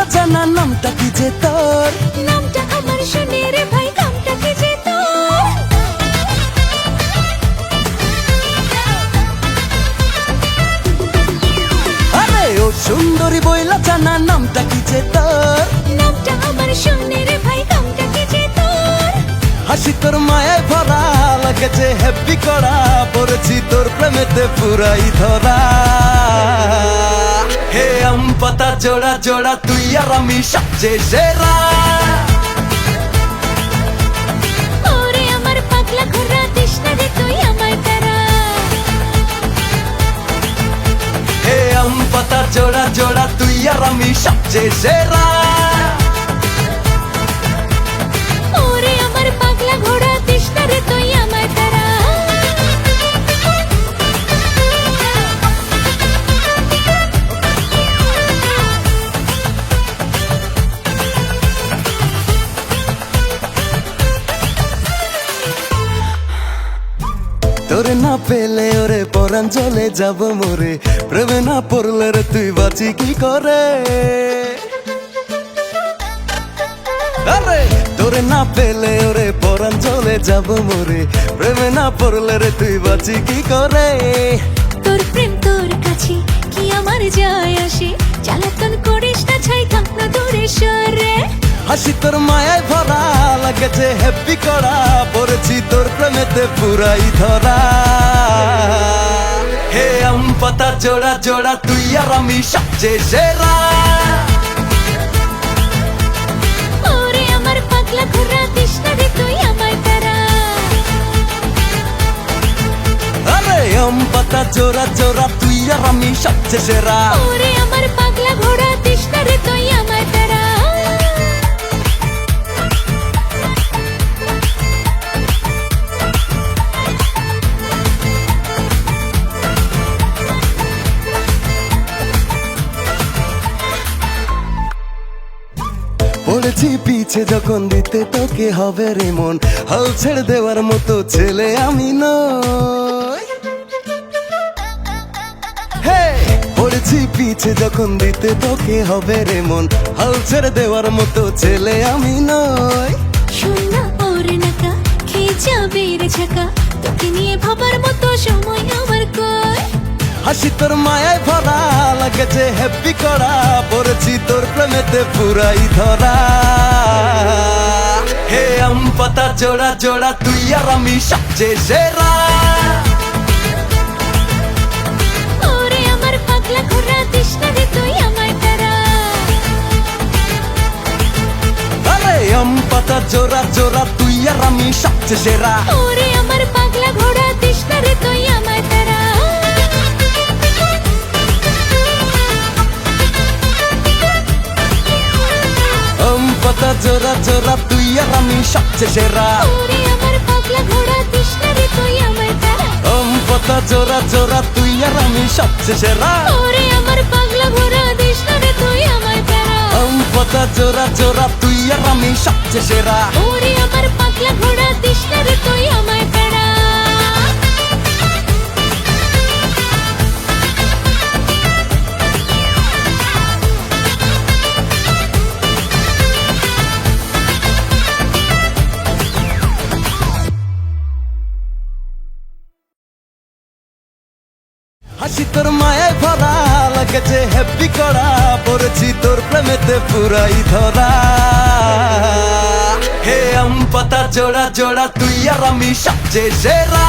বইলা জানা নামটা কি যে তোর? নামটা আমার শুনে রে ভাই কামটা কি যে তোর? আরে ও সুন্দরী বইলা জানা নামটা কি যে তোর? নামটা আমার শুনে রে ভাই কামটা কি যে তোর? হাসি তোর মায়ায় ভরা লাগেছে হ্যাপি করা, পড়েছি তোর প্রেমেতে পুরাই ধরা। হে আম পাতা জোড়া জোড়া তুই আর আমি সবচেয়ে সেরা। ওরে আমার পাগলা ঘোড়া দিস না রে তুই আমায় তারা। হে আম পাতা জোড়া জোড়া তুই আর আমি সবচেয়ে সেরা। ওরে আমার পাগলা ঘোড়া দিস না রে তুই আমায় তারা। তোরে না পেলে ওরে পরাণ চলে যাব মোরে, প্রেমে না পড়লে রে তুই বাঁচি কি করে? আরে তোরে না পেলে ওরে পরাণ চলে যাব মোরে, প্রেমে না পড়লে রে তুই বাঁচি কি করে? তোর প্রেম তোর কাছে কি আমার যায় আসে, জ্বালাতন করিস না ছাই থাক না দূরে সরে। হাসি তোর মায়ায় ভরা লাগেছে হ্যাপি করা, পড়েছি তোর প্রেমেতে পুরাই ধরা। হে আম পাতা জোড়া জোড়া তুই আর আমি সবচেয়ে সেরা। ওরে আমার পাগলা ঘোড়া দিস না রে তুই আমায় তারা। আরে আম পাতা জোড়া জোড়া তুই আর আমি সবচেয়ে সেরা। ওরে আমার পাগলা ঘোড়া দিস না রে তুই আমায় তারা। পড়েছি পিছে যখন দিতে তোকে হবে রে মন, হাল ছেড়ে দেওয়ার মতো ছেলে আমি নই। হে পড়েছি পিছে যখন দিতে তোকে হবে রে মন, হাল ছেড়ে দেওয়ার মতো ছেলে আমি নই। শোন না ওরে নাকা খেয়ে যাবে রে ঝাঁকা, তোকে নিয়ে ভাবার মতো সময় আমার কই। হাসি তোর মায়ায় ভরা লাগেছে হ্যাপি করা, পড়েছি তোর প্রেমেতে পুরাই ধরা। হে আম পাতা জোড়া জোড়া তুই আর আমি সবচেয়ে সেরা। ওরে আমার পাগলা ঘোড়া দিস না রে তুই আমায় তারা। আরে আম পাতা জোড়া জোড়া তুই আর আমি সবচেয়ে সেরা। ওরে আমার পাগলা ঘোড়া দিস না রে তুই আমায় তারা। আম পাতা জোড়া জোড়া তুই আর আমি সবচেয়ে সেরা। ওরে আমার পাগলা ঘোড়া দিস না রে তুই আমায় তারা। আম পাতা জোড়া জোড়া তুই আর আমি সবচেয়ে সেরা। ওরে আমার পাগলা ঘোড়া দিস না রে তুই আমায় তারা। আম পাতা জোড়া জোড়া তুই আর আমি সবচেয়ে সেরা। ওরে আমার পাগলা ঘোড়া দিস না রে তুই আমায় তারা। হাসি তোর মায়ায় ভরা লাগেছে হ্যাপি করা, পড়েছি তোর প্রেমেতে পুরাই ধরা। হে আম পাতা জোড়া জোড়া তুই আর আমি সবচেয়ে সেরা।